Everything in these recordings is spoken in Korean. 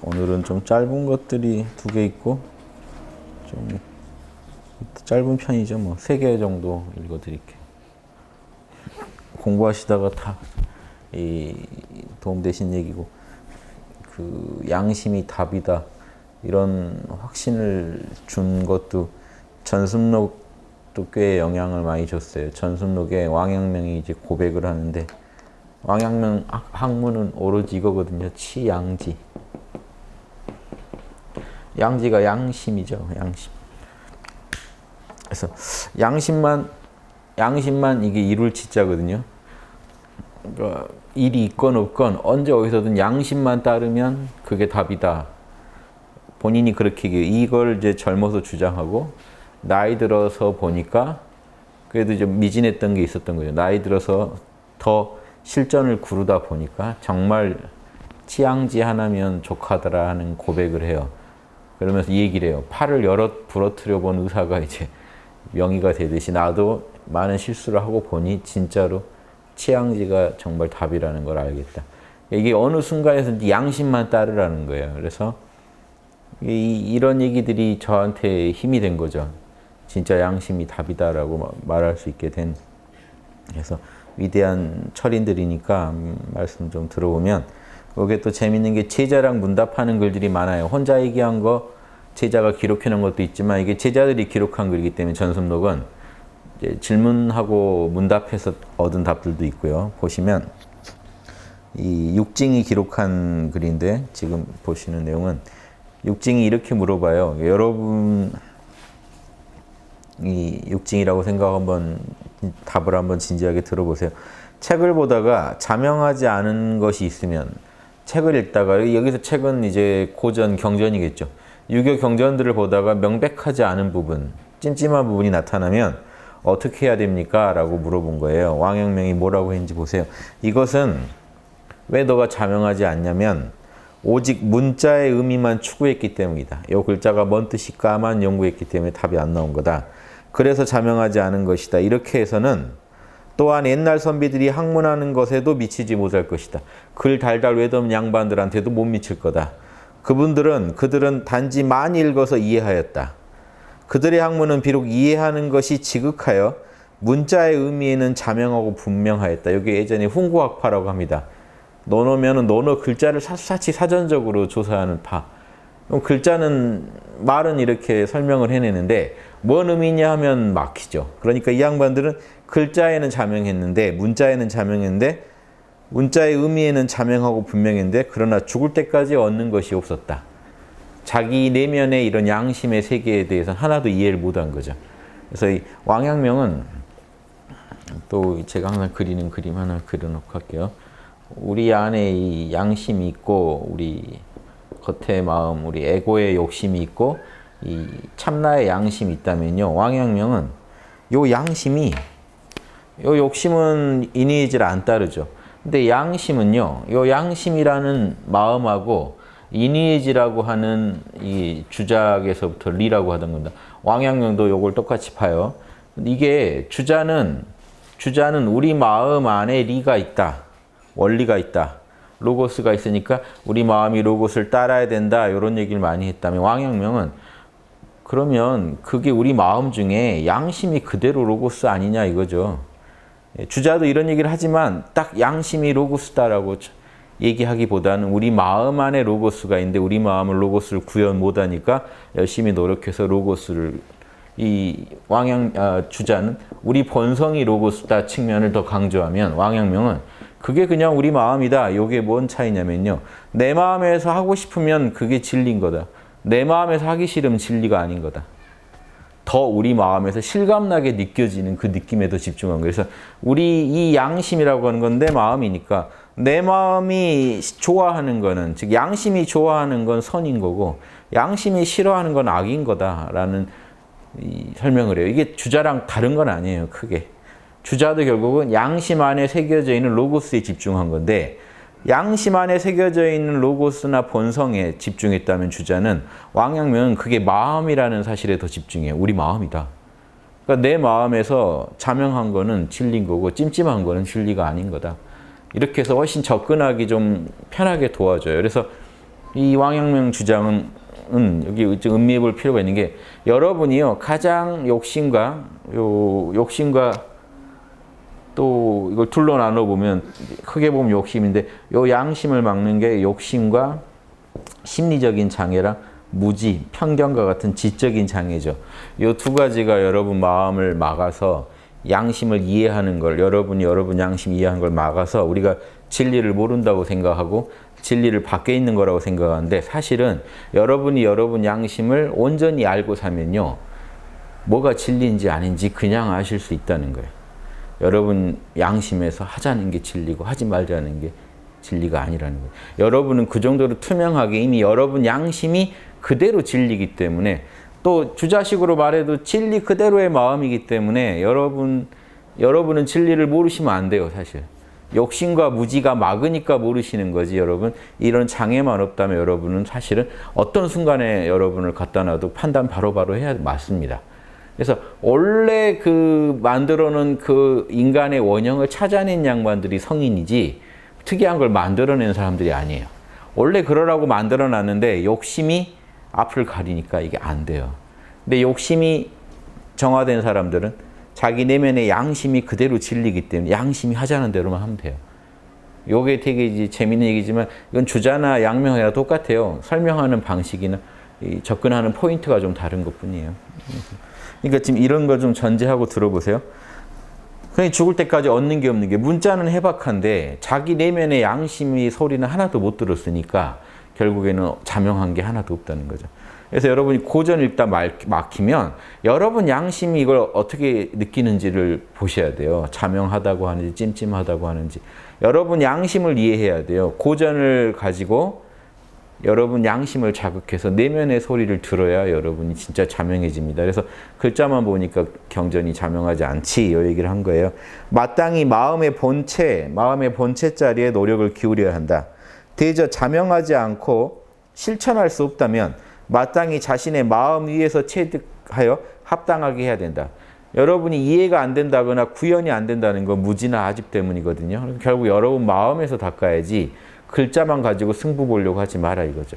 오늘은 좀 짧은 것들이 2개 있고 좀 짧은 편이죠. 뭐 3개 정도 읽어드릴게요. 공부하시다가 다 도움되신 얘기고, 그 양심이 답이다 이런 확신을 준 것도 전순록도 꽤 영향을 많이 줬어요. 전순록에 왕양명이 이제 고백을 하는데, 왕양명 학문은 오로지 이거거든요. 치양지. 양지가 양심이죠. 양심. 그래서 양심만 이게 이룰 지자거든요. 그러니까 일이 있건 없건 언제 어디서든 양심만 따르면 그게 답이다. 본인이 그렇게 이걸 이제 젊어서 주장하고, 나이 들어서 보니까 그래도 좀 미진했던 게 있었던 거죠. 나이 들어서 더 실전을 구르다 보니까 정말 치양지 하나면 족하더라 하는 고백을 해요. 그러면서 이 얘기를 해요. 팔을 여럿 부러뜨려 본 의사가 이제 명의가 되듯이 나도 많은 실수를 하고 보니 진짜로 치양지가 정말 답이라는 걸 알겠다. 이게 어느 순간에서 양심만 따르라는 거예요. 그래서 이런 얘기들이 저한테 힘이 된 거죠. 진짜 양심이 답이다라고 말할 수 있게 된. 그래서 위대한 철인들이니까 말씀 좀 들어보면, 여기에 또 재밌는 게 제자랑 문답하는 글들이 많아요. 혼자 얘기한 거 제자가 기록해 놓은 것도 있지만, 이게 제자들이 기록한 글이기 때문에 전순록은 이제 질문하고 문답해서 얻은 답들도 있고요. 보시면 이 육징이 기록한 글인데, 지금 보시는 내용은 육징이 이렇게 물어봐요. 여러분 이 육징이라고 생각 한번 답을 한번 진지하게 들어보세요. 책을 보다가 자명하지 않은 것이 있으면, 책을 읽다가, 여기서 책은 이제 고전 경전이겠죠. 유교 경전들을 보다가 명백하지 않은 부분, 찜찜한 부분이 나타나면 어떻게 해야 됩니까? 라고 물어본 거예요. 왕양명이 뭐라고 했는지 보세요. 이것은 왜 너가 자명하지 않냐면 오직 문자의 의미만 추구했기 때문이다. 이 글자가 뭔 뜻일까만 연구했기 때문에 답이 안 나온 거다. 그래서 자명하지 않은 것이다. 이렇게 해서는 또한 옛날 선비들이 학문하는 것에도 미치지 못할 것이다. 글 달달 외던 양반들한테도 못 미칠 거다. 그들은 단지 많이 읽어서 이해하였다. 그들의 학문은 비록 이해하는 것이 지극하여 문자의 의미에는 자명하고 분명하였다. 여기 예전에 훈구학파라고 합니다. 논어면은 논어 글자를 샅샅이 사전적으로 조사하는 파. 글자는, 말은 이렇게 설명을 해내는데 뭔 의미냐 하면 막히죠. 그러니까 이 양반들은 글자에는 자명했는데, 문자에는 자명했는데, 문자의 의미에는 자명하고 분명했는데, 그러나 죽을 때까지 얻는 것이 없었다. 자기 내면의 이런 양심의 세계에 대해서는 하나도 이해를 못한 거죠. 그래서 이 왕양명은, 또 제가 항상 그리는 그림 하나 그려놓고 할게요. 우리 안에 이 양심이 있고, 우리 겉의 마음, 우리 에고의 욕심이 있고, 이 참나의 양심이 있다면요, 왕양명은 요 양심이, 요 욕심은 이니에지를 안 따르죠. 근데 양심은요, 요 양심이라는 마음하고 이니에지라고 하는 이 주작에서부터 리라고 하던 겁니다. 왕양명도 요걸 똑같이 파요. 이게 주자는 우리 마음 안에 리가 있다. 원리가 있다. 로고스가 있으니까 우리 마음이 로고스를 따라야 된다. 이런 얘기를 많이 했다면, 왕양명은 그러면 그게 우리 마음 중에 양심이 그대로 로고스 아니냐 이거죠. 주자도 이런 얘기를 하지만 딱 양심이 로고스다라고 얘기하기보다는 우리 마음 안에 로고스가 있는데, 우리 마음을 로고스를 구현 못하니까 열심히 노력해서 로고스를, 이 주자는 우리 본성이 로고스다 측면을 더 강조하면, 왕양명은 그게 그냥 우리 마음이다. 이게 뭔 차이냐면요, 내 마음에서 하고 싶으면 그게 진리인 거다. 내 마음에서 하기 싫으면 진리가 아닌 거다. 더 우리 마음에서 실감나게 느껴지는 그 느낌에 더 집중한 거예요. 그래서 우리 이 양심이라고 하는 건 내 마음이니까, 내 마음이 좋아하는 거는, 즉 양심이 좋아하는 건 선인 거고, 양심이 싫어하는 건 악인 거다라는 설명을 해요. 이게 주자랑 다른 건 아니에요, 크게. 주자도 결국은 양심 안에 새겨져 있는 로고스에 집중한 건데, 양심 안에 새겨져 있는 로고스나 본성에 집중했다면 주자는, 왕양명은 그게 마음이라는 사실에 더 집중해요. 우리 마음이다. 그러니까 내 마음에서 자명한 거는 진리인 거고 찜찜한 거는 진리가 아닌 거다. 이렇게 해서 훨씬 접근하기 좀 편하게 도와줘요. 그래서 이 왕陽明주장은 여기 좀 음미해 볼 필요가 있는 게 여러분이요 가장 욕심과 또 이걸 둘로 나눠 보면 크게 보면 욕심인데 요 양심을 막는 게 욕심과 심리적인 장애랑 무지, 편견과 같은 지적인 장애죠. 이 두 가지가 여러분 마음을 막아서 양심을 이해하는 걸 여러분 양심 이해하는 걸 막아서 우리가 진리를 모른다고 생각하고 진리를 밖에 있는 거라고 생각하는데 사실은 여러분이 여러분 양심을 온전히 알고 사면요. 뭐가 진리인지 아닌지 그냥 아실 수 있다는 거예요. 여러분 양심에서 하자는 게 진리고 하지 말자는 게 진리가 아니라는 거예요. 여러분은 그 정도로 투명하게 이미 여러분 양심이 그대로 진리이기 때문에 또 주자식으로 말해도 진리 그대로의 마음이기 때문에 여러분은 진리를 모르시면 안 돼요, 사실. 욕심과 무지가 막으니까 모르시는 거지, 여러분. 이런 장애만 없다면 여러분은 사실은 어떤 순간에 여러분을 갖다 놔도 판단 바로바로 해야 맞습니다. 그래서 원래 그 만들어놓은 그 인간의 원형을 찾아낸 양반들이 성인이지 특이한 걸 만들어낸 사람들이 아니에요. 원래 그러라고 만들어놨는데 욕심이 앞을 가리니까 이게 안 돼요. 근데 욕심이 정화된 사람들은 자기 내면의 양심이 그대로 진리이기 때문에 양심이 하자는 대로만 하면 돼요. 요게 되게 이제 재밌는 얘기지만 이건 주자나 양명이나 똑같아요. 설명하는 방식이나 접근하는 포인트가 좀 다른 것뿐이에요. 그러니까 지금 이런 걸 좀 전제하고 들어보세요. 그냥 죽을 때까지 얻는 게 없는 게 문자는 해박한데 자기 내면의 양심의 소리는 하나도 못 들었으니까 결국에는 자명한 게 하나도 없다는 거죠. 그래서 여러분이 고전 읽다 막히면 여러분 양심이 이걸 어떻게 느끼는지를 보셔야 돼요. 자명하다고 하는지 찜찜하다고 하는지. 여러분 양심을 이해해야 돼요. 고전을 가지고 여러분 양심을 자극해서 내면의 소리를 들어야 여러분이 진짜 자명해집니다. 그래서 글자만 보니까 경전이 자명하지 않지 이 얘기를 한 거예요. 마땅히 마음의 본체 자리에 노력을 기울여야 한다. 대저 자명하지 않고 실천할 수 없다면 마땅히 자신의 마음 위에서 체득하여 합당하게 해야 된다. 여러분이 이해가 안 된다거나 구현이 안 된다는 건 무지나 아집 때문이거든요. 결국 여러분 마음에서 닦아야지 글자만 가지고 승부 보려고 하지 마라 이거죠.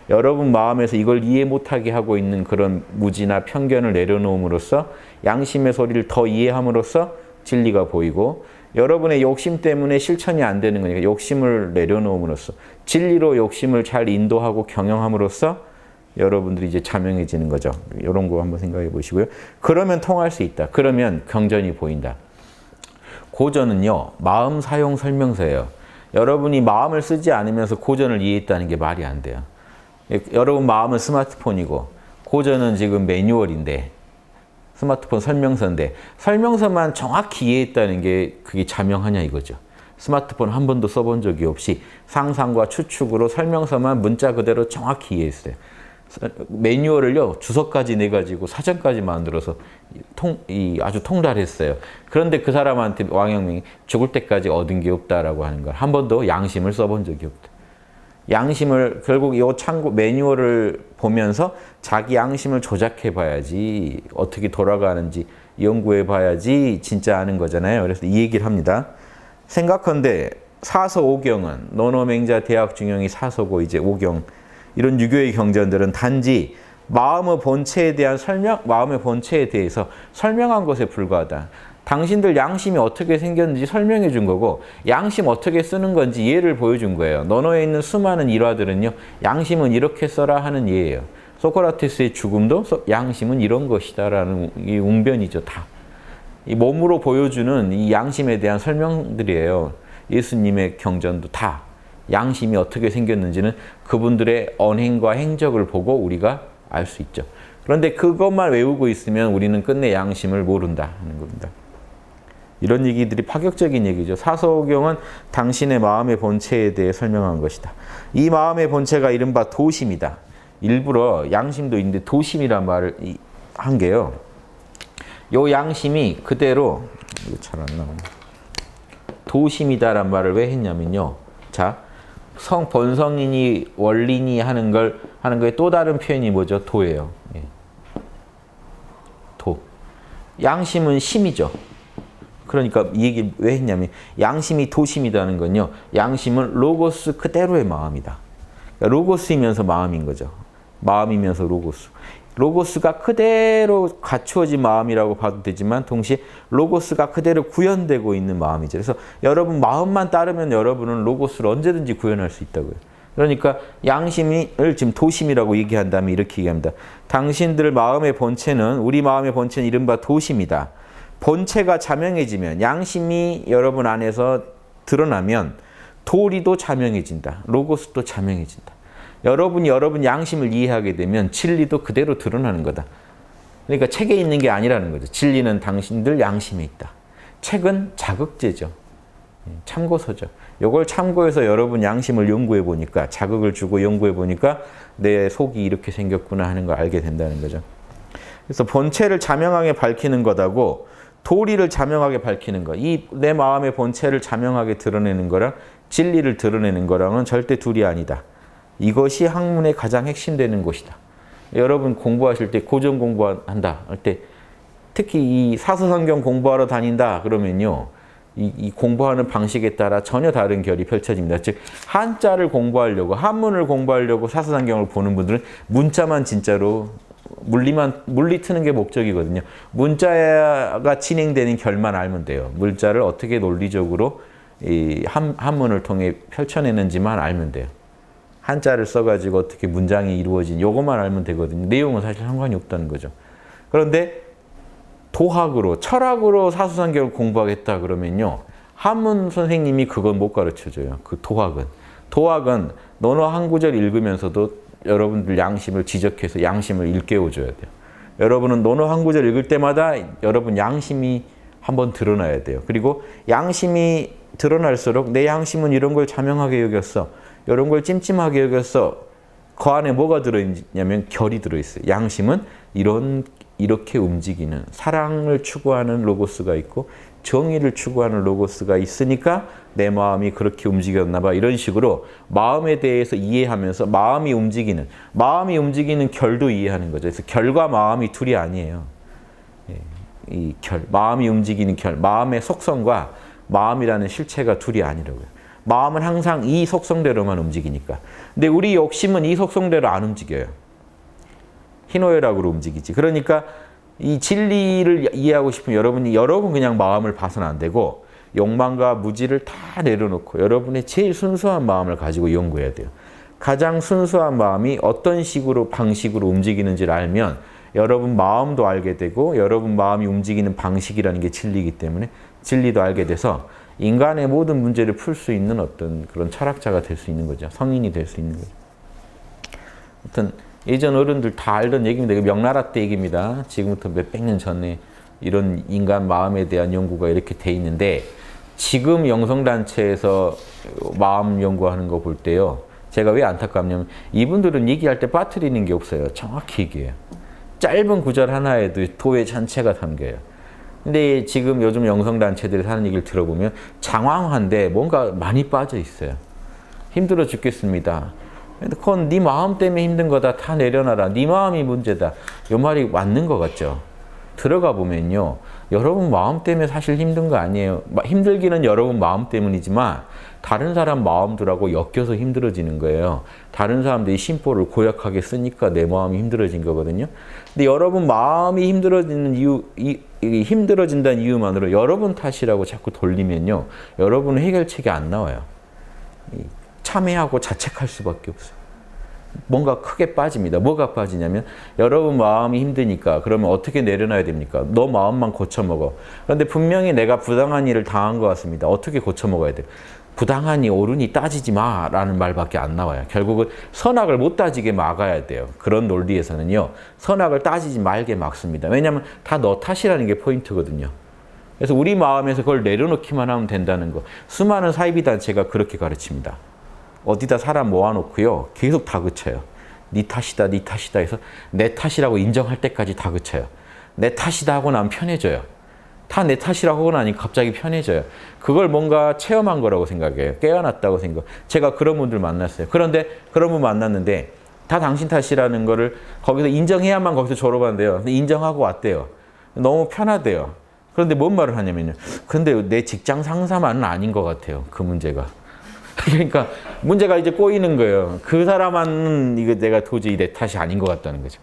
여러분 마음에서 이걸 이해 못하게 하고 있는 그런 무지나 편견을 내려놓음으로써 양심의 소리를 더 이해함으로써 진리가 보이고 여러분의 욕심 때문에 실천이 안 되는 거니까 욕심을 내려놓음으로써 진리로 욕심을 잘 인도하고 경영함으로써 여러분들이 이제 자명해지는 거죠. 이런 거 한번 생각해 보시고요. 그러면 통할 수 있다. 그러면 경전이 보인다. 고전은요. 마음 사용 설명서예요. 여러분이 마음을 쓰지 않으면서 고전을 이해했다는 게 말이 안 돼요. 여러분 마음은 스마트폰이고 고전은 지금 매뉴얼인데 스마트폰 설명서인데 설명서만 정확히 이해했다는 게 그게 자명하냐 이거죠. 스마트폰 한 번도 써본 적이 없이 상상과 추측으로 설명서만 문자 그대로 정확히 이해했어요. 매뉴얼을요 주석까지 내가지고 사전까지 만들어서 아주 통달했어요. 그런데 그 사람한테 왕陽明이 죽을 때까지 얻은 게 없다라고 하는 걸 한 번도 양심을 써본 적이 없다. 양심을 결국 이 참고 매뉴얼을 보면서 자기 양심을 조작해 봐야지 어떻게 돌아가는지 연구해 봐야지 진짜 아는 거잖아요. 그래서 이 얘기를 합니다. 생각컨대 사서 오경은 논어맹자 대학 중용이 사서고 이제 오경 이런 유교의 경전들은 단지 마음의 본체에 대해서 설명한 것에 불과하다. 당신들 양심이 어떻게 생겼는지 설명해 준 거고 양심 어떻게 쓰는 건지 예를 보여준 거예요. 논어에 있는 수많은 일화들은요. 양심은 이렇게 써라 하는 예예요. 소크라테스의 죽음도 양심은 이런 것이다라는 이 웅변이죠. 다. 이 몸으로 보여주는 이 양심에 대한 설명들이에요. 예수님의 경전도 다. 양심이 어떻게 생겼는지는 그분들의 언행과 행적을 보고 우리가 알 수 있죠. 그런데 그것만 외우고 있으면 우리는 끝내 양심을 모른다 하는 겁니다. 이런 얘기들이 파격적인 얘기죠. 사서오경은 당신의 마음의 본체에 대해 설명한 것이다. 이 마음의 본체가 이른바 도심이다. 일부러 양심도 있는데 도심이란 말을 한 게요. 요 양심이 그대로 이거 잘 안 나오네. 도심이다란 말을 왜 했냐면요. 자, 본성이니 원리니 하는 거에 또 다른 표현이 뭐죠? 도예요. 예. 도. 양심은 심이죠. 그러니까 이 얘기 왜 했냐면 양심이 도심이라는 건요. 양심은 로고스 그대로의 마음이다. 로고스이면서 마음인 거죠. 마음이면서 로고스. 로고스가 그대로 갖추어진 마음이라고 봐도 되지만 동시에 로고스가 그대로 구현되고 있는 마음이죠. 그래서 여러분 마음만 따르면 여러분은 로고스를 언제든지 구현할 수 있다고요. 그러니까 양심을 지금 도심이라고 얘기한다면 이렇게 얘기합니다. 당신들 마음의 본체는, 우리 마음의 본체는 이른바 도심이다. 본체가 자명해지면, 양심이 여러분 안에서 드러나면 도리도 자명해진다. 로고스도 자명해진다. 여러분이 여러분 양심을 이해하게 되면 진리도 그대로 드러나는 거다. 그러니까 책에 있는 게 아니라는 거죠. 진리는 당신들 양심에 있다. 책은 자극제죠. 참고서죠. 이걸 참고해서 여러분 양심을 연구해 보니까, 자극을 주고 연구해 보니까 내 속이 이렇게 생겼구나 하는 걸 알게 된다는 거죠. 그래서 본체를 자명하게 밝히는 것하고 도리를 자명하게 밝히는 것, 이 내 마음의 본체를 자명하게 드러내는 거랑 진리를 드러내는 거랑은 절대 둘이 아니다. 이것이 학문의 가장 핵심되는 곳이다. 여러분 공부하실 때, 고전 공부한다 할 때, 특히 이 사서성경 공부하러 다닌다 그러면요, 이 공부하는 방식에 따라 전혀 다른 결이 펼쳐집니다. 즉 한자를 공부하려고, 한문을 공부하려고 사서성경을 보는 분들은 문자만 진짜로 물리 트는 게 목적이거든요. 문자가 진행되는 결만 알면 돼요. 문자를 어떻게 논리적으로 이 한문을 통해 펼쳐내는지만 알면 돼요. 한자를 써가지고 어떻게 문장이 이루어진 요것만 알면 되거든요. 내용은 사실 상관이 없다는 거죠. 그런데 도학으로, 철학으로 사서성경을 공부하겠다 그러면요, 한문 선생님이 그건 못 가르쳐줘요. 그 도학은. 도학은 논어 한 구절 읽으면서도 여러분들 양심을 지적해서 양심을 일깨워줘야 돼요. 여러분은 논어 한 구절 읽을 때마다 여러분 양심이 한번 드러나야 돼요. 그리고 양심이 드러날수록 내 양심은 이런 걸 자명하게 여겼어, 이런 걸 찜찜하게 여겼어. 그 안에 뭐가 들어있냐면 결이 들어있어요. 양심은 이렇게 움직이는, 사랑을 추구하는 로고스가 있고 정의를 추구하는 로고스가 있으니까 내 마음이 그렇게 움직였나 봐. 이런 식으로 마음에 대해서 이해하면서 마음이 움직이는 결도 이해하는 거죠. 그래서 결과 마음이 둘이 아니에요. 이 결, 마음이 움직이는 결, 마음의 속성과 마음이라는 실체가 둘이 아니라고요. 마음은 항상 이 속성대로만 움직이니까. 근데 우리 욕심은 이 속성대로 안 움직여요. 희노애락으로 움직이지. 그러니까 이 진리를 이해하고 싶으면 여러분 그냥 마음을 봐서는 안 되고 욕망과 무지를 다 내려놓고 여러분의 제일 순수한 마음을 가지고 연구해야 돼요. 가장 순수한 마음이 어떤 방식으로 움직이는지를 알면 여러분 마음도 알게 되고 여러분 마음이 움직이는 방식이라는 게 진리이기 때문에 진리도 알게 돼서 인간의 모든 문제를 풀 수 있는 어떤 그런 철학자가 될 수 있는 거죠. 성인이 될 수 있는 거죠. 하여튼 예전 어른들 다 알던 얘기입니다. 이거 명나라 때 얘기입니다. 지금부터 몇백 년 전에 이런 인간 마음에 대한 연구가 이렇게 돼 있는데, 지금 영성단체에서 마음 연구하는 거 볼 때요, 제가 왜 안타깝냐면 이분들은 얘기할 때 빠뜨리는 게 없어요. 정확히 얘기해요. 짧은 구절 하나에도 도의 전체가 담겨요. 근데 지금 요즘 영성단체들이 하는 얘기를 들어보면 장황한데 뭔가 많이 빠져 있어요. 힘들어 죽겠습니다. 그건 네 마음 때문에 힘든 거다. 다 내려놔라. 네 마음이 문제다. 이 말이 맞는 것 같죠. 들어가 보면요, 여러분 마음 때문에 사실 힘든 거 아니에요. 힘들기는 여러분 마음 때문이지만 다른 사람 마음들하고 엮여서 힘들어지는 거예요. 다른 사람들이 심보를 고약하게 쓰니까 내 마음이 힘들어진 거거든요. 근데 여러분 마음이 힘들어진다는 이유만으로 여러분 탓이라고 자꾸 돌리면요, 여러분은 해결책이 안 나와요. 참회하고 자책할 수밖에 없어요. 뭔가 크게 빠집니다. 뭐가 빠지냐면 여러분 마음이 힘드니까 그러면 어떻게 내려놔야 됩니까? 너 마음만 고쳐먹어. 그런데 분명히 내가 부당한 일을 당한 것 같습니다. 어떻게 고쳐먹어야 돼요? 부당하니 옳으니 따지지 마라는 말밖에 안 나와요. 결국은 선악을 못 따지게 막아야 돼요. 그런 논리에서는요, 선악을 따지지 말게 막습니다. 왜냐하면 다 너 탓이라는 게 포인트거든요. 그래서 우리 마음에서 그걸 내려놓기만 하면 된다는 거. 수많은 사이비단체가 그렇게 가르칩니다. 어디다 사람 모아놓고요, 계속 다그쳐요. 네 탓이다, 네 탓이다 해서 내 탓이라고 인정할 때까지 다그쳐요. 내 탓이다 하고 나면 편해져요. 다 내 탓이라고 하고 나니 갑자기 편해져요. 그걸 뭔가 체험한 거라고 생각해요. 깨어났다고 생각. 제가 그런 분들 만났어요. 그런데 그런 분 만났는데 다 당신 탓이라는 거를 거기서 인정해야만 거기서 졸업한대요. 근데 인정하고 왔대요. 너무 편하대요. 그런데 뭔 말을 하냐면요, 근데 내 직장 상사만은 아닌 것 같아요, 그 문제가. 그러니까 문제가 이제 꼬이는 거예요. 그 사람은 이거 내가 도저히 내 탓이 아닌 것 같다는 거죠.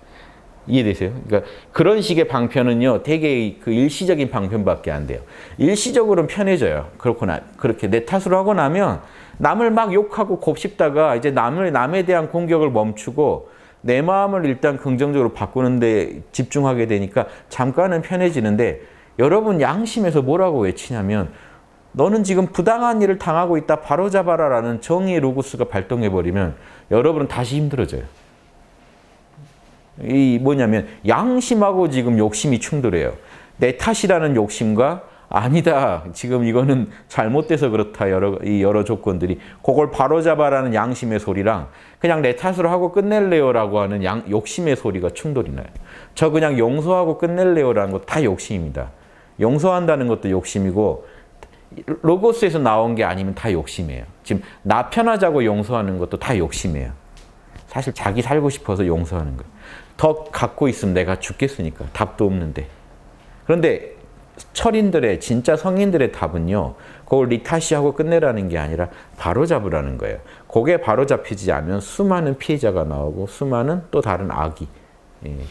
이해되세요? 그러니까 그런 식의 방편은요, 되게 그 일시적인 방편밖에 안 돼요. 일시적으로는 편해져요. 그렇구나. 그렇게 내 탓으로 하고 나면 남을 막 욕하고 곱씹다가 이제 남에 대한 공격을 멈추고 내 마음을 일단 긍정적으로 바꾸는데 집중하게 되니까 잠깐은 편해지는데 여러분 양심에서 뭐라고 외치냐면 너는 지금 부당한 일을 당하고 있다. 바로잡아라라는 정의의 로고스가 발동해버리면 여러분은 다시 힘들어져요. 이 뭐냐면 양심하고 지금 욕심이 충돌해요. 내 탓이라는 욕심과 아니다. 지금 이거는 잘못돼서 그렇다. 여러 조건들이. 그걸 바로잡아라는 양심의 소리랑 그냥 내 탓으로 하고 끝낼래요라고 하는 욕심의 소리가 충돌이 나요. 저 그냥 용서하고 끝낼래요라는 것도 다 욕심입니다. 용서한다는 것도 욕심이고 로고스에서 나온 게 아니면 다 욕심이에요. 지금 나 편하자고 용서하는 것도 다 욕심이에요. 사실 자기 살고 싶어서 용서하는 거예요. 더 갖고 있으면 내가 죽겠으니까. 답도 없는데. 그런데 철인들의 진짜 성인들의 답은요. 그걸 네 탓이하고 끝내라는 게 아니라 바로잡으라는 거예요. 그게 바로잡히지 않으면 수많은 피해자가 나오고 수많은 또 다른 악이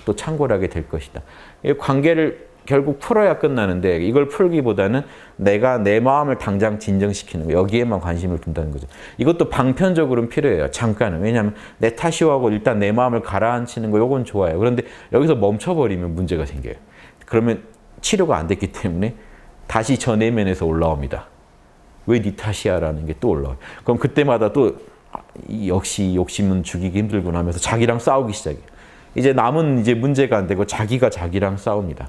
또 창궐하게 될 것이다. 이 관계를 결국 풀어야 끝나는데 이걸 풀기보다는 내가 내 마음을 당장 진정시키는 거 여기에만 관심을 둔다는 거죠. 이것도 방편적으로는 필요해요. 잠깐은. 왜냐하면 내 탓이고 하고 일단 내 마음을 가라앉히는 거 요건 좋아요. 그런데 여기서 멈춰버리면 문제가 생겨요. 그러면 치료가 안 됐기 때문에 다시 저 내면에서 올라옵니다. 왜 네 탓이야 라는 게 또 올라와요. 그럼 그때마다 또 역시 욕심은 죽이기 힘들구나 하면서 자기랑 싸우기 시작해요. 이제 남은 이제 문제가 안 되고 자기가 자기랑 싸웁니다.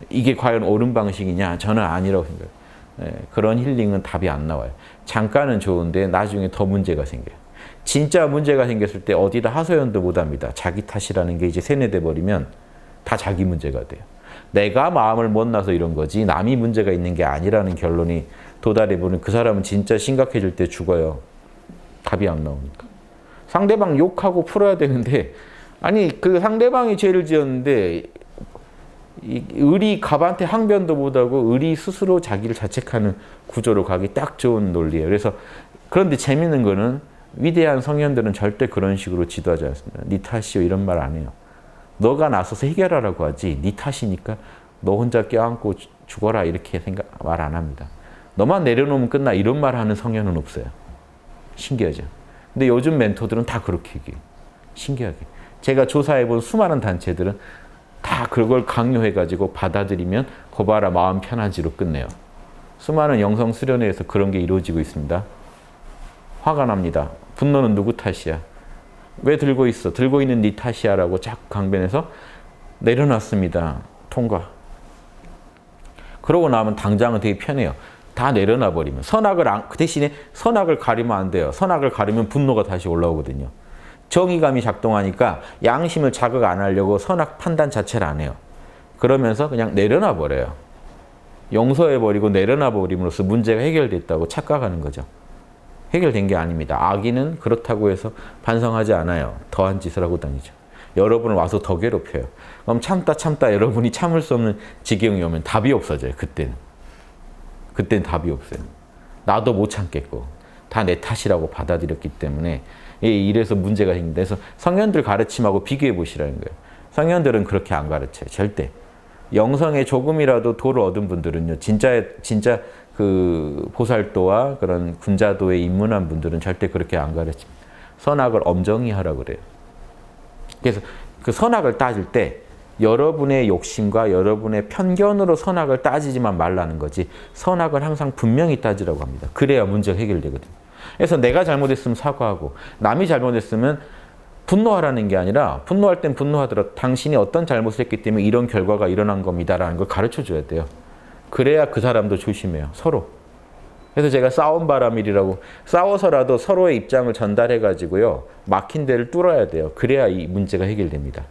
이게 과연 옳은 방식이냐? 저는 아니라고 생각해요. 그런 힐링은 답이 안 나와요. 잠깐은 좋은데 나중에 더 문제가 생겨요. 진짜 문제가 생겼을 때 어디다 하소연도 못합니다. 자기 탓이라는 게 이제 세뇌돼 버리면 다 자기 문제가 돼요. 내가 마음을 못나서 이런 거지 남이 문제가 있는 게 아니라는 결론이 도달해보는 그 사람은 진짜 심각해질 때 죽어요. 답이 안 나오니까. 상대방 욕하고 풀어야 되는데 아니 그 상대방이 죄를 지었는데 을이 갑한테 항변도 못하고 을이 스스로 자기를 자책하는 구조로 가기 딱 좋은 논리예요. 그래서 그런데 재밌는 거는 위대한 성현들은 절대 그런 식으로 지도하지 않습니다. 네 탓이요 이런 말 안 해요. 너가 나서서 해결하라고 하지 네 탓이니까 너 혼자 껴안고 죽어라 이렇게 말 안 합니다. 너만 내려놓으면 끝나 이런 말 하는 성현은 없어요. 신기하죠. 근데 요즘 멘토들은 다 그렇게 얘기해요. 신기하게. 제가 조사해본 수많은 단체들은 다 그걸 강요해가지고 받아들이면 거봐라 마음 편하지로 끝내요. 수많은 영성 수련회에서 그런 게 이루어지고 있습니다. 화가 납니다. 분노는 누구 탓이야? 왜 들고 있어? 들고 있는 네 탓이야 라고 자꾸 강변해서 내려놨습니다. 통과. 그러고 나면 당장은 되게 편해요. 다 내려놔 버리면. 그 대신에 선악을 가리면 안 돼요. 선악을 가리면 분노가 다시 올라오거든요. 정의감이 작동하니까 양심을 자극 안 하려고 선악 판단 자체를 안 해요. 그러면서 그냥 내려놔 버려요. 용서해 버리고 내려놔 버림으로써 문제가 해결됐다고 착각하는 거죠. 해결된 게 아닙니다. 악인은 그렇다고 해서 반성하지 않아요. 더한 짓을 하고 다니죠. 여러분을 와서 더 괴롭혀요. 그럼 참다 여러분이 참을 수 없는 지경이 오면 답이 없어져요. 그때는 답이 없어요. 나도 못 참겠고 다 내 탓이라고 받아들였기 때문에 이래서 문제가 생긴다. 그래서 성현들 가르침하고 비교해 보시라는 거예요. 성현들은 그렇게 안 가르쳐요. 절대. 영성에 조금이라도 도를 얻은 분들은요. 진짜 그 보살도와 그런 군자도에 입문한 분들은 절대 그렇게 안 가르칩니다. 선악을 엄정히 하라고 그래요. 그래서 그 선악을 따질 때 여러분의 욕심과 여러분의 편견으로 선악을 따지지만 말라는 거지 선악을 항상 분명히 따지라고 합니다. 그래야 문제가 해결되거든요. 그래서 내가 잘못했으면 사과하고 남이 잘못했으면 분노하라는 게 아니라 분노할 땐 분노하더라도 당신이 어떤 잘못을 했기 때문에 이런 결과가 일어난 겁니다라는 걸 가르쳐줘야 돼요. 그래야 그 사람도 조심해요. 서로. 그래서 제가 싸움 바람일이라고 싸워서라도 서로의 입장을 전달해가지고요. 막힌 데를 뚫어야 돼요. 그래야 이 문제가 해결됩니다.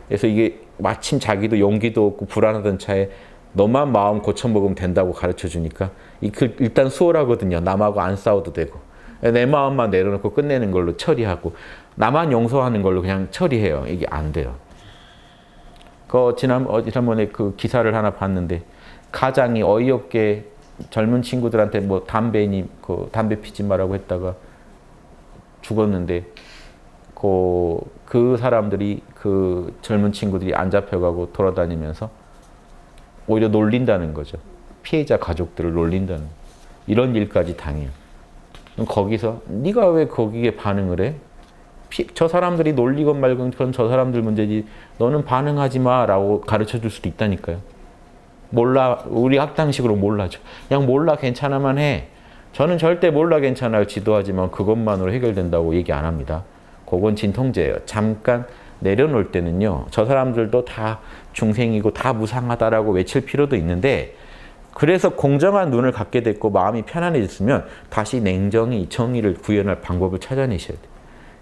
그래서 이게 마침 자기도 용기도 없고 불안하던 차에 너만 마음 고쳐먹으면 된다고 가르쳐주니까 일단 수월하거든요. 남하고 안 싸워도 되고. 내 마음만 내려놓고 끝내는 걸로 처리하고 나만 용서하는 걸로 그냥 처리해요. 이게 안 돼요. 지난번에 그 기사를 하나 봤는데 가장이 어이없게 젊은 친구들한테 뭐 담배 피지 말라고 했다가 죽었는데 그 사람들이 그 젊은 친구들이 안 잡혀가고 돌아다니면서 오히려 놀린다는 거죠. 피해자 가족들을 놀린다는 이런 일까지 당해요. 그럼 거기서 네가 왜 거기에 반응을 해? 저 사람들이 놀리건 말건 그건 저 사람들 문제지 너는 반응하지 마라고 가르쳐 줄 수도 있다니까요. 몰라 우리 학당식으로 몰라죠. 그냥 몰라 괜찮아만 해. 저는 절대 몰라 괜찮아요 지도하지만 그것만으로 해결된다고 얘기 안 합니다. 그건 진통제예요. 잠깐 내려놓을 때는요. 저 사람들도 다 중생이고 다 무상하다라고 외칠 필요도 있는데 그래서 공정한 눈을 갖게 됐고 마음이 편안해졌으면 다시 냉정히 정의를 구현할 방법을 찾아내셔야 돼요.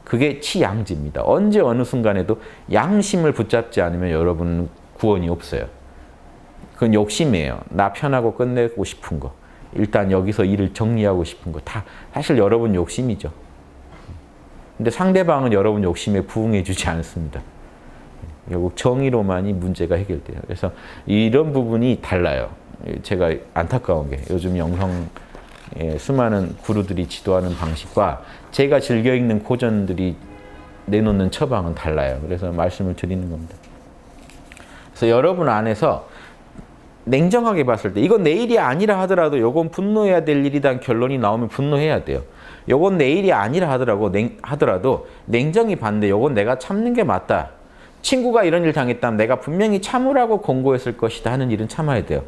그게 치양지입니다. 언제 어느 순간에도 양심을 붙잡지 않으면 여러분은 구원이 없어요. 그건 욕심이에요. 나 편하고 끝내고 싶은 거. 일단 여기서 일을 정리하고 싶은 거. 다 사실 여러분 욕심이죠. 근데 상대방은 여러분 욕심에 부응해 주지 않습니다. 결국 정의로만이 문제가 해결돼요. 그래서 이런 부분이 달라요. 제가 안타까운 게 요즘 영성의 수많은 구루들이 지도하는 방식과 제가 즐겨 읽는 고전들이 내놓는 처방은 달라요. 그래서 말씀을 드리는 겁니다. 그래서 여러분 안에서 냉정하게 봤을 때 이건 내 일이 아니라 하더라도 이건 분노해야 될 일이란 결론이 나오면 분노해야 돼요. 이건 내 일이 아니라 하더라도 냉정히 봤는데 이건 내가 참는 게 맞다. 친구가 이런 일 당했다면 내가 분명히 참으라고 권고했을 것이다 하는 일은 참아야 돼요.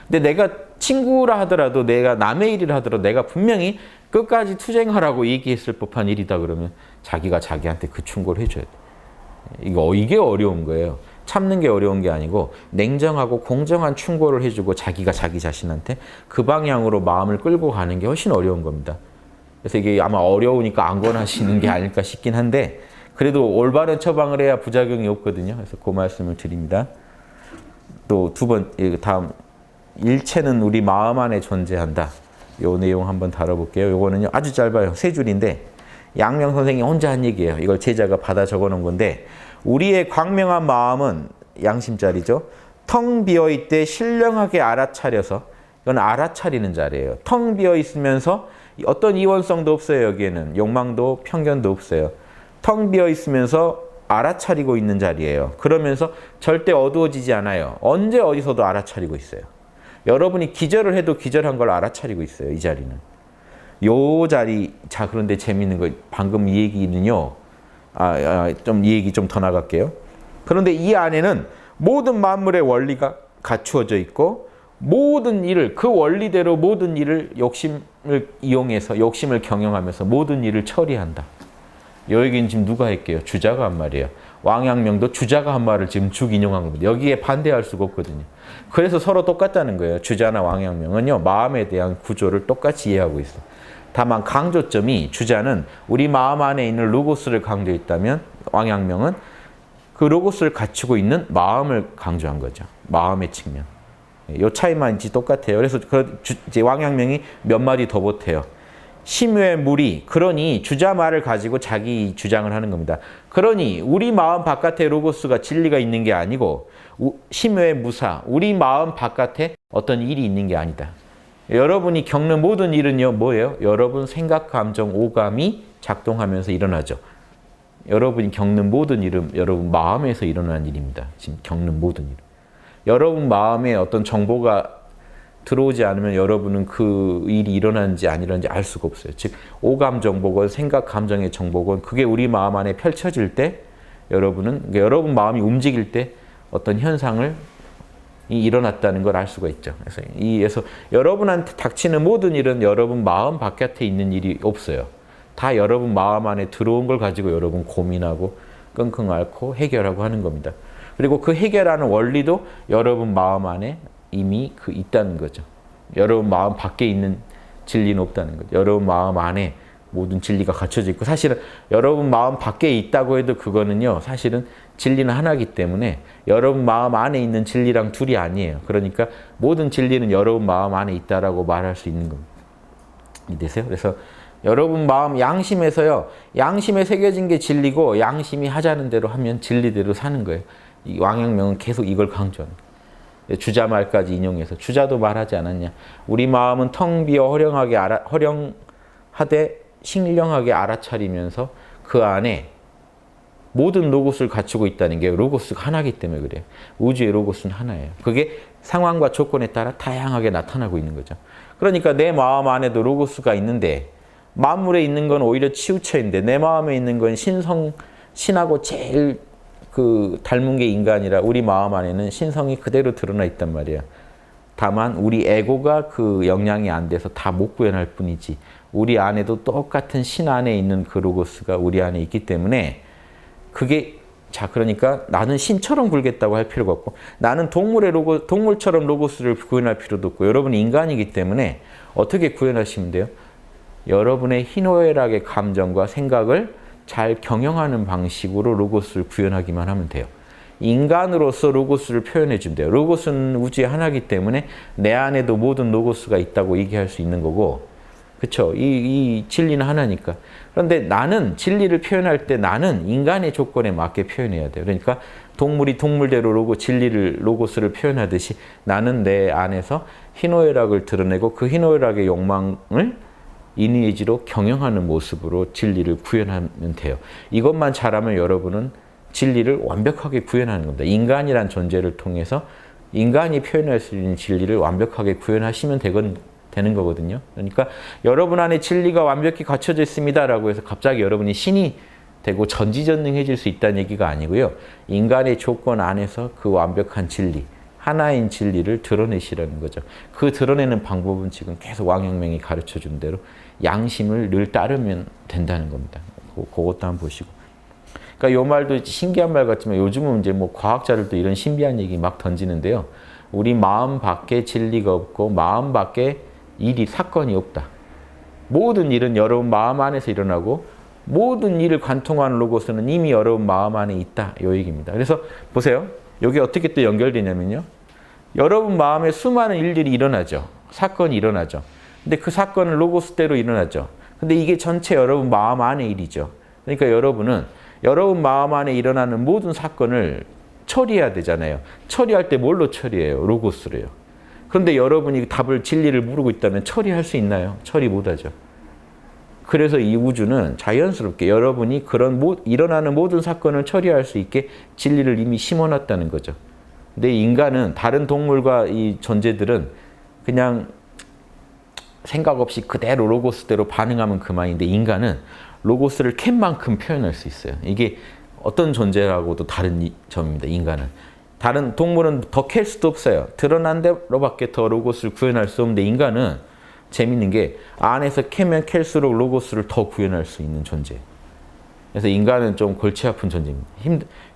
근데 내가 친구라 하더라도 내가 남의 일이라 하더라도 내가 분명히 끝까지 투쟁하라고 얘기했을 법한 일이다 그러면 자기가 자기한테 그 충고를 해줘야 돼요. 이게 어려운 거예요. 참는 게 어려운 게 아니고 냉정하고 공정한 충고를 해주고 자기가 자기 자신한테 그 방향으로 마음을 끌고 가는 게 훨씬 어려운 겁니다. 그래서 이게 아마 어려우니까 안 권하시는 게 아닐까 싶긴 한데 그래도 올바른 처방을 해야 부작용이 없거든요. 그래서 그 말씀을 드립니다. 또 다음 일체는 우리 마음 안에 존재한다. 요 내용 한번 다뤄볼게요. 요거는요 아주 짧아요. 3줄인데 양명 선생이 혼자 한 얘기예요. 이걸 제자가 받아 적어놓은 건데 우리의 광명한 마음은 양심자리죠. 텅 비어있되 신령하게 알아차려서 이건 알아차리는 자리예요. 텅 비어있으면서 어떤 이원성도 없어요. 여기에는 욕망도 편견도 없어요. 텅 비어있으면서 알아차리고 있는 자리예요. 그러면서 절대 어두워지지 않아요. 언제 어디서도 알아차리고 있어요. 여러분이 기절을 해도 기절한 걸 알아차리고 있어요. 이 자리는. 요 자리, 자 그런데 재밌는 거 방금 이 얘기는요. 이 얘기 좀 더 나갈게요. 그런데 이 안에는 모든 만물의 원리가 갖추어져 있고 모든 일을 그 원리대로 모든 일을 욕심을 이용해서 욕심을 경영하면서 모든 일을 처리한다. 요 얘기는 지금 누가 할게요? 주자가 한 말이에요. 왕양명도 주자가 한 말을 지금 쭉 인용한 겁니다. 여기에 반대할 수가 없거든요. 그래서 서로 똑같다는 거예요. 주자나 왕양명은요. 마음에 대한 구조를 똑같이 이해하고 있어요. 다만 강조점이 주자는 우리 마음 안에 있는 로고스를 강조했다면 왕양명은 그 로고스를 갖추고 있는 마음을 강조한 거죠. 마음의 측면. 이 차이만 있지 똑같아요. 그래서 이제 왕양명이 몇 마디 더 보태요. 심유의 무리, 그러니 주자 말을 가지고 자기 주장을 하는 겁니다. 그러니 우리 마음 바깥에 로고스가 진리가 있는 게 아니고 심유의 무사, 우리 마음 바깥에 어떤 일이 있는 게 아니다. 여러분이 겪는 모든 일은요, 뭐예요? 여러분 생각, 감정, 오감이 작동하면서 일어나죠. 여러분이 겪는 모든 일은 여러분 마음에서 일어나는 일입니다. 지금 겪는 모든 일. 여러분 마음에 어떤 정보가 들어오지 않으면 여러분은 그 일이 일어나는지 안 일어나는지 알 수가 없어요. 즉 오감 정보건 생각 감정의 정보건 그게 우리 마음 안에 펼쳐질 때 여러분은 여러분 마음이 움직일 때 어떤 현상을 일어났다는 걸 알 수가 있죠. 그래서 여러분한테 닥치는 모든 일은 여러분 마음 바깥에 있는 일이 없어요. 다 여러분 마음 안에 들어온 걸 가지고 여러분 고민하고 끙끙 앓고 해결하고 하는 겁니다. 그리고 그 해결하는 원리도 여러분 마음 안에 이미 있다는 거죠. 여러분 마음 밖에 있는 진리는 없다는 거죠. 여러분 마음 안에 모든 진리가 갖춰져 있고 사실은 여러분 마음 밖에 있다고 해도 그거는요. 사실은 진리는 하나이기 때문에 여러분 마음 안에 있는 진리랑 둘이 아니에요. 그러니까 모든 진리는 여러분 마음 안에 있다라고 말할 수 있는 겁니다. 이해되세요? 그래서 여러분 마음 양심에서요. 양심에 새겨진 게 진리고 양심이 하자는 대로 하면 진리대로 사는 거예요. 이 왕양명은 계속 이걸 강조하는 거예요. 주자말까지 인용해서 주자도 말하지 않았냐. 우리 마음은 텅 비어 허령하되 신령하게 알아차리면서 그 안에 모든 로고스를 갖추고 있다는 게 로고스가 하나이기 때문에 그래요. 우주의 로고스는 하나예요. 그게 상황과 조건에 따라 다양하게 나타나고 있는 거죠. 그러니까 내 마음 안에도 로고스가 있는데 만물에 있는 건 오히려 치우쳐 있는데 내 마음에 있는 건 신하고 제일 닮은 게 인간이라 우리 마음 안에는 신성이 그대로 드러나 있단 말이야. 다만 우리 에고가 그 영향이 안 돼서 다 못 구현할 뿐이지 우리 안에도 똑같은 신 안에 있는 그 로고스가 우리 안에 있기 때문에 그게 그러니까 나는 신처럼 굴겠다고 할 필요가 없고 나는 동물처럼 로고스를 구현할 필요도 없고 여러분이 인간이기 때문에 어떻게 구현하시면 돼요? 여러분의 희노애락의 감정과 생각을 잘 경영하는 방식으로 로고스를 구현하기만 하면 돼요. 인간으로서 로고스를 표현해 준대요. 로고스는 우주의 하나이기 때문에 내 안에도 모든 로고스가 있다고 얘기할 수 있는 거고 그렇죠? 이 진리는 하나니까. 그런데 나는 진리를 표현할 때 나는 인간의 조건에 맞게 표현해야 돼요. 그러니까 동물이 동물대로 진리를 로고스를 표현하듯이 나는 내 안에서 희노애락을 드러내고 그 희노애락의 욕망을 인의지로 경영하는 모습으로 진리를 구현하면 돼요. 이것만 잘하면 여러분은 진리를 완벽하게 구현하는 겁니다. 인간이란 존재를 통해서 인간이 표현할 수 있는 진리를 완벽하게 구현하시면 되는 거거든요. 그러니까 여러분 안에 진리가 완벽히 갖춰져 있습니다라고 해서 갑자기 여러분이 신이 되고 전지전능해질 수 있다는 얘기가 아니고요. 인간의 조건 안에서 그 완벽한 진리, 하나인 진리를 드러내시라는 거죠. 그 드러내는 방법은 지금 계속 왕陽明이 가르쳐준 대로 양심을 늘 따르면 된다는 겁니다. 그것도 한번 보시고. 그러니까 이 말도 신기한 말 같지만 요즘은 이제 뭐 과학자들도 이런 신비한 얘기 막 던지는데요. 우리 마음 밖에 진리가 없고 마음 밖에 사건이 없다. 모든 일은 여러분 마음 안에서 일어나고 모든 일을 관통하는 로고스는 이미 여러분 마음 안에 있다. 이 얘기입니다. 그래서 보세요. 여기 어떻게 또 연결되냐면요. 여러분 마음에 수많은 일들이 일어나죠. 사건이 일어나죠. 근데 그 사건은 로고스대로 일어나죠. 근데 이게 전체 여러분 마음 안의 일이죠. 그러니까 여러분은 여러분 마음 안에 일어나는 모든 사건을 처리해야 되잖아요. 처리할 때 뭘로 처리해요? 로고스로요. 그런데 여러분이 진리를 모르고 있다면 처리할 수 있나요? 처리 못하죠. 그래서 이 우주는 자연스럽게 여러분이 일어나는 모든 사건을 처리할 수 있게 진리를 이미 심어놨다는 거죠. 근데 인간은 다른 동물과 이 존재들은 그냥 생각 없이 그대로 로고스대로 반응하면 그만인데 인간은 로고스를 캔만큼 표현할 수 있어요. 이게 어떤 존재라고도 다른 점입니다. 인간은. 다른 동물은 더 캘 수도 없어요. 드러난 대로밖에 더 로고스를 구현할 수 없는데 인간은 재밌는 게 안에서 캐면 캘수록 로고스를 더 구현할 수 있는 존재. 그래서 인간은 좀 골치 아픈 존재입니다.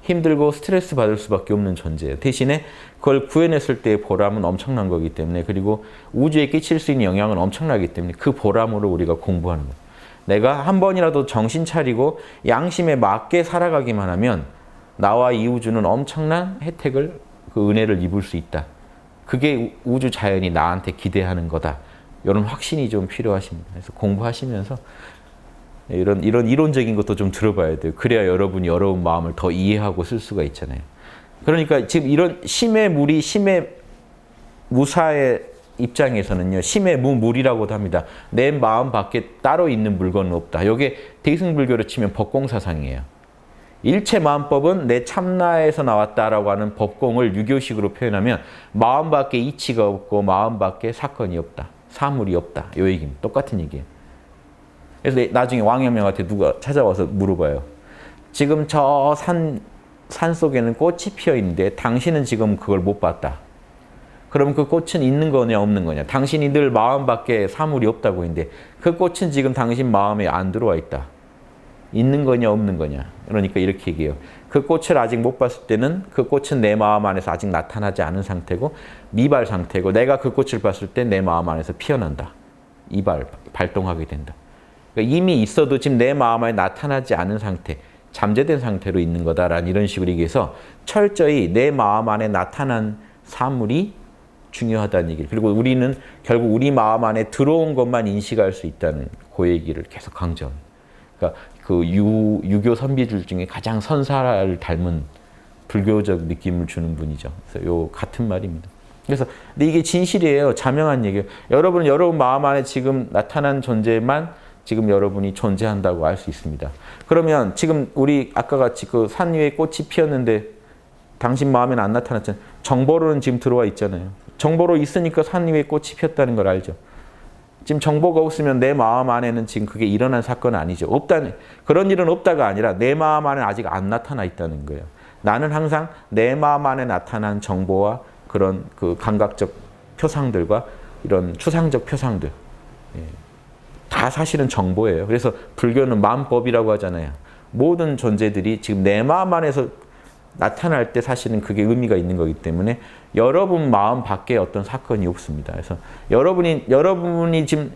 힘들고 스트레스 받을 수밖에 없는 존재예요. 대신에 그걸 구해냈을 때의 보람은 엄청난 거기 때문에 그리고 우주에 끼칠 수 있는 영향은 엄청나기 때문에 그 보람으로 우리가 공부하는 거예요. 내가 한 번이라도 정신 차리고 양심에 맞게 살아가기만 하면 나와 이 우주는 엄청난 혜택을 은혜를 입을 수 있다. 그게 우주 자연이 나한테 기대하는 거다. 이런 확신이 좀 필요하십니다. 그래서 공부하시면서 이런 이론적인 것도 좀 들어봐야 돼요. 그래야 여러분이 여러분 마음을 더 이해하고 쓸 수가 있잖아요. 그러니까 지금 이런 심의 무리, 심의 무사의 입장에서는요. 심의 무물이라고도 합니다. 내 마음 밖에 따로 있는 물건은 없다. 이게 대승불교로 치면 법공사상이에요. 일체 마음법은 내 참나에서 나왔다라고 하는 법공을 유교식으로 표현하면 마음 밖에 이치가 없고 마음 밖에 사건이 없다. 사물이 없다. 이 얘기입니다. 똑같은 얘기예요. 그래서 나중에 왕陽明한테 누가 찾아와서 물어봐요. 지금 저 산 속에는 꽃이 피어 있는데 당신은 지금 그걸 못 봤다. 그럼 그 꽃은 있는 거냐 없는 거냐. 당신이 늘 마음 밖에 사물이 없다고 했는데 그 꽃은 지금 당신 마음에 안 들어와 있다. 있는 거냐 없는 거냐. 그러니까 이렇게 얘기해요. 그 꽃을 아직 못 봤을 때는 그 꽃은 내 마음 안에서 아직 나타나지 않은 상태고 미발 상태고 내가 그 꽃을 봤을 때 내 마음 안에서 피어난다. 발동하게 된다. 그러니까 이미 있어도 지금 내 마음 안에 나타나지 않은 상태, 잠재된 상태로 있는 거다라는 이런 식으로 얘기해서 철저히 내 마음 안에 나타난 사물이 중요하다는 얘기를. 그리고 우리는 결국 우리 마음 안에 들어온 것만 인식할 수 있다는 그 얘기를 계속 강조합니다. 그러니까 그 유교 선비들 중에 가장 선사를 닮은 불교적 느낌을 주는 분이죠. 그래서 요 같은 말입니다. 그래서 근데 이게 진실이에요. 자명한 얘기예요. 여러분은 여러분 마음 안에 지금 나타난 존재만 지금 여러분이 존재한다고 알 수 있습니다. 그러면 지금 우리 아까 같이 그 산 위에 꽃이 피었는데 당신 마음에는 안 나타났잖아요. 정보로는 지금 들어와 있잖아요. 정보로 있으니까 산 위에 꽃이 피었다는 걸 알죠. 지금 정보가 없으면 내 마음 안에는 지금 그게 일어난 사건은 아니죠. 없다는, 그런 일은 없다가 아니라 내 마음 안에 아직 안 나타나 있다는 거예요. 나는 항상 내 마음 안에 나타난 정보와 그런 그 감각적 표상들과 이런 추상적 표상들, 다 사실은 정보예요. 그래서 불교는 마음법이라고 하잖아요. 모든 존재들이 지금 내 마음 안에서 나타날 때 사실은 그게 의미가 있는 거기 때문에 여러분 마음 밖에 어떤 사건이 없습니다. 그래서 여러분이 지금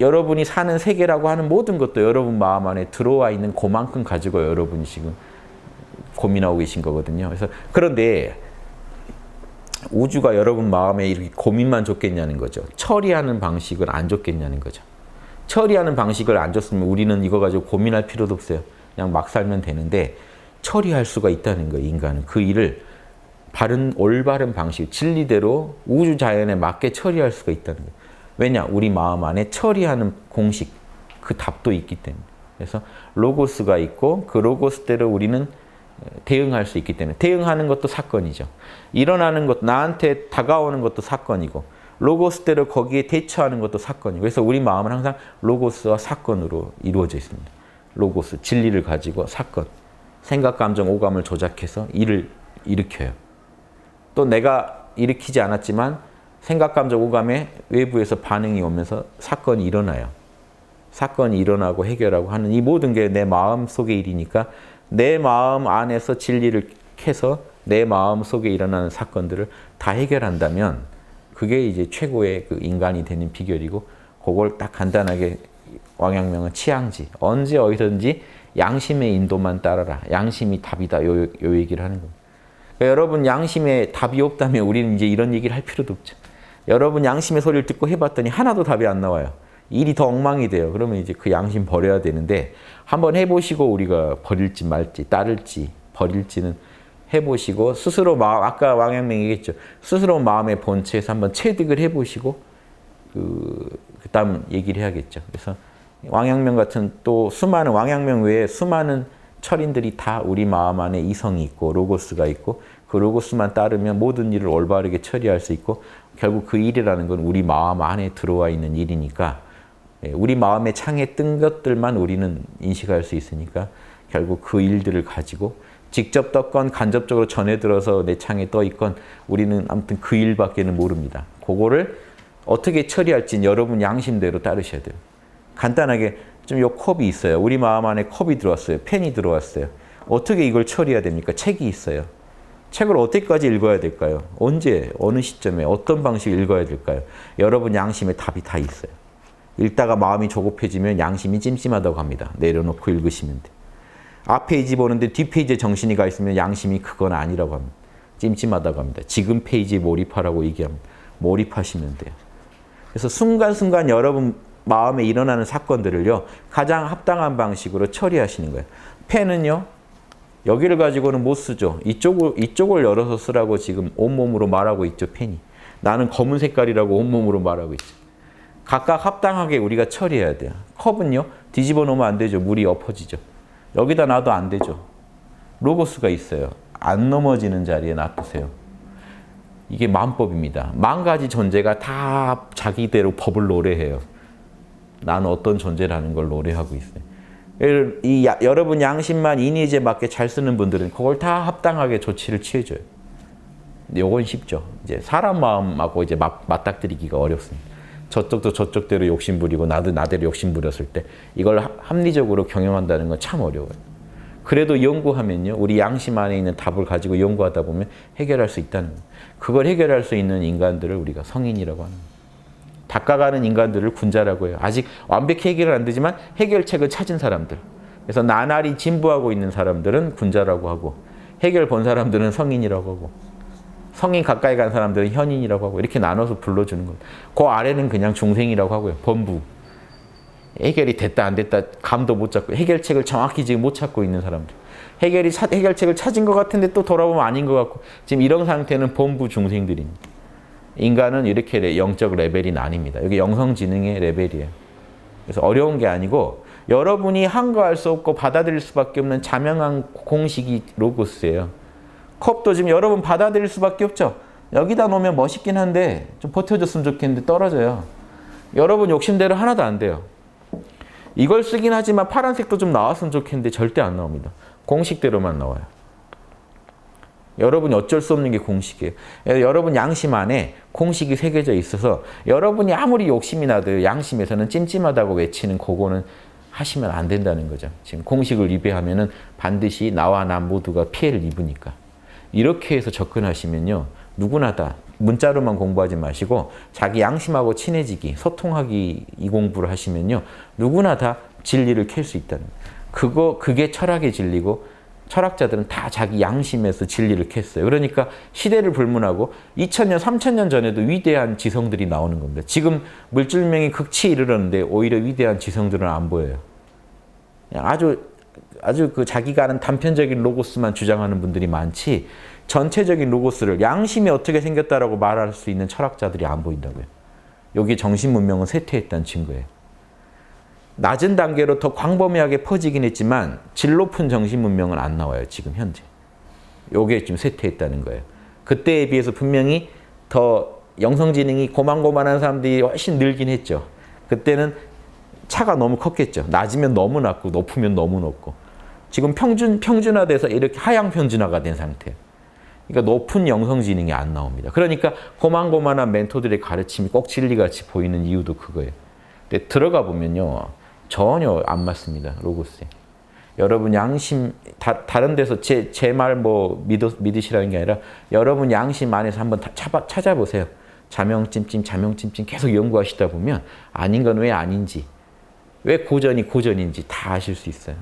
여러분이 사는 세계라고 하는 모든 것도 여러분 마음 안에 들어와 있는 그만큼 가지고 여러분이 지금 고민하고 계신 거거든요. 그래서 그런데 우주가 여러분 마음에 이렇게 고민만 줬겠냐는 거죠. 처리하는 방식을 안 줬겠냐는 거죠. 처리하는 방식을 안 줬으면 우리는 이거 가지고 고민할 필요도 없어요. 그냥 막 살면 되는데 처리할 수가 있다는 거예요. 인간은 그 일을 바른 올바른 방식, 진리대로 우주 자연에 맞게 처리할 수가 있다는 거예요. 왜냐? 우리 마음 안에 처리하는 공식, 그 답도 있기 때문에. 그래서 로고스가 있고 그 로고스대로 우리는 대응할 수 있기 때문에 대응하는 것도 사건이죠. 일어나는 것, 나한테 다가오는 것도 사건이고 로고스대로 거기에 대처하는 것도 사건이고 그래서 우리 마음은 항상 로고스와 사건으로 이루어져 있습니다. 로고스, 진리를 가지고 사건, 생각, 감정, 오감을 조작해서 일을 일으켜요. 또 내가 일으키지 않았지만 생각, 감정, 오감에 외부에서 반응이 오면서 사건이 일어나요. 사건이 일어나고 해결하고 하는 이 모든 게 내 마음 속의 일이니까 내 마음 안에서 진리를 캐서 내 마음 속에 일어나는 사건들을 다 해결한다면 그게 이제 최고의 그 인간이 되는 비결이고 그걸 딱 간단하게 왕陽明은 치양지, 언제 어디든지 양심의 인도만 따라라. 양심이 답이다. 요 얘기를 하는 겁니다. 그러니까 여러분 양심에 답이 없다면 우리는 이제 이런 얘기를 할 필요도 없죠. 여러분 양심의 소리를 듣고 해봤더니 하나도 답이 안 나와요. 일이 더 엉망이 돼요. 그러면 이제 그 양심 버려야 되는데 한번 해보시고 우리가 버릴지 말지 따를지 버릴지는 해보시고 스스로 마음, 아까 왕陽明얘기했죠. 스스로 마음의 본체에서 한번 체득을 해보시고 그다음 얘기를 해야겠죠. 그래서 왕陽明같은 또 수많은 왕陽明외에 수많은 철인들이 다 우리 마음 안에 이성이 있고 로고스가 있고 그 로고스만 따르면 모든 일을 올바르게 처리할 수 있고 결국 그 일이라는 건 우리 마음 안에 들어와 있는 일이니까 우리 마음의 창에 뜬 것들만 우리는 인식할 수 있으니까 결국 그 일들을 가지고 직접 떴건 간접적으로 전해 들어서 내 창에 떠 있건 우리는 아무튼 그 일밖에는 모릅니다. 그거를 어떻게 처리할지는 여러분 양심대로 따르셔야 돼요. 간단하게 좀 요 컵이 있어요. 우리 마음 안에 컵이 들어왔어요. 펜이 들어왔어요. 어떻게 이걸 처리해야 됩니까? 책이 있어요. 책을 어디까지 읽어야 될까요? 언제, 어느 시점에, 어떤 방식으로 읽어야 될까요? 여러분 양심에 답이 다 있어요. 읽다가 마음이 조급해지면 양심이 찜찜하다고 합니다. 내려놓고 읽으시면 돼요. 앞 페이지 보는데 뒷 페이지에 정신이 가 있으면 양심이 그건 아니라고 합니다. 찜찜하다고 합니다. 지금 페이지에 몰입하라고 얘기합니다. 몰입하시면 돼요. 그래서 순간순간 여러분 마음에 일어나는 사건들을요. 가장 합당한 방식으로 처리하시는 거예요. 펜은요. 여기를 가지고는 못 쓰죠. 이쪽을 열어서 쓰라고 지금 온몸으로 말하고 있죠. 펜이. 나는 검은 색깔이라고 온몸으로 말하고 있죠. 각각 합당하게 우리가 처리해야 돼요. 컵은요. 뒤집어 놓으면 안 되죠. 물이 엎어지죠. 여기다 놔도 안 되죠. 로고스가 있어요. 안 넘어지는 자리에 놔두세요. 이게 마음법입니다. 만 가지 존재가 다 자기대로 법을 노래해요. 나는 어떤 존재라는 걸 노래하고 있어요. 여러분 양심만 이니지에 맞게 잘 쓰는 분들은 그걸 다 합당하게 조치를 취해줘요. 근데 요건 쉽죠. 이제 사람 마음하고 이제 맞닥뜨리기가 어렵습니다. 저쪽도 저쪽대로 욕심부리고 나도 나대로 욕심부렸을 때 이걸 합리적으로 경영한다는 건 참 어려워요. 그래도 연구하면요. 우리 양심 안에 있는 답을 가지고 연구하다 보면 해결할 수 있다는 거예요. 그걸 해결할 수 있는 인간들을 우리가 성인이라고 하는 거예요. 닦아가는 인간들을 군자라고 해요. 아직 완벽히 해결은 안 되지만 해결책을 찾은 사람들. 그래서 나날이 진부하고 있는 사람들은 군자라고 하고 해결 본 사람들은 성인이라고 하고 성인 가까이 간 사람들은 현인이라고 하고 이렇게 나눠서 불러주는 거예요. 그 아래는 그냥 중생이라고 하고요. 범부. 해결이 됐다 안 됐다 감도 못 잡고 해결책을 정확히 지금 못 찾고 있는 사람들. 해결책을 찾은 것 같은데 또 돌아보면 아닌 것 같고 지금 이런 상태는 본부 중생들입니다. 인간은 이렇게 영적 레벨이 나뉩니다. 이게 영성지능의 레벨이에요. 그래서 어려운 게 아니고 여러분이 한거할 수 없고 받아들일 수밖에 없는 자명한 공식이 로고스예요. 컵도 지금 여러분 받아들일 수밖에 없죠. 여기다 놓으면 멋있긴 한데 좀 버텨줬으면 좋겠는데 떨어져요. 여러분 욕심대로 하나도 안 돼요. 이걸 쓰긴 하지만 파란색도 좀 나왔으면 좋겠는데 절대 안 나옵니다. 공식대로만 나와요. 여러분이 어쩔 수 없는 게 공식이에요. 여러분 양심 안에 공식이 새겨져 있어서 여러분이 아무리 욕심이 나도 양심에서는 찜찜하다고 외치는 그거는 하시면 안 된다는 거죠. 지금 공식을 위배하면은 반드시 나와 나 모두가 피해를 입으니까. 이렇게 해서 접근하시면요. 누구나 다 문자로만 공부하지 마시고 자기 양심하고 친해지기, 소통하기 이 공부를 하시면요. 누구나 다 진리를 캘 수 있다는 거예요. 그게 철학의 진리고 철학자들은 다 자기 양심에서 진리를 캤어요. 그러니까 시대를 불문하고 2000년, 3000년 전에도 위대한 지성들이 나오는 겁니다. 지금 물질명이 극치에 이르렀는데 오히려 위대한 지성들은 안 보여요. 그냥 아주 그 자기가 아는 단편적인 로고스만 주장하는 분들이 많지 전체적인 로고스를 양심이 어떻게 생겼다라고 말할 수 있는 철학자들이 안 보인다고요. 여기 정신 문명은 쇠퇴했다는 증거예요. 낮은 단계로 더 광범위하게 퍼지긴 했지만 질 높은 정신 문명은 안 나와요. 지금 현재. 요게 지금 쇠퇴했다는 거예요. 그때에 비해서 분명히 더 영성지능이 고만고만한 사람들이 훨씬 늘긴 했죠. 그때는 차가 너무 컸겠죠. 낮으면 너무 낮고 높으면 너무 높고. 지금 평준화돼서 이렇게 하향 평준화가 된 상태예요. 그러니까 높은 영성지능이 안 나옵니다. 그러니까 고만고만한 멘토들의 가르침이 꼭 진리같이 보이는 이유도 그거예요. 근데 들어가 보면요. 전혀 안 맞습니다. 로고스에. 여러분 양심, 다른 데서 제 말 뭐 믿으시라는 게 아니라 여러분 양심 안에서 한번 찾아보세요. 자명찜찜 계속 연구하시다 보면 아닌 건 왜 아닌지, 왜 고전이 고전인지 다 아실 수 있어요.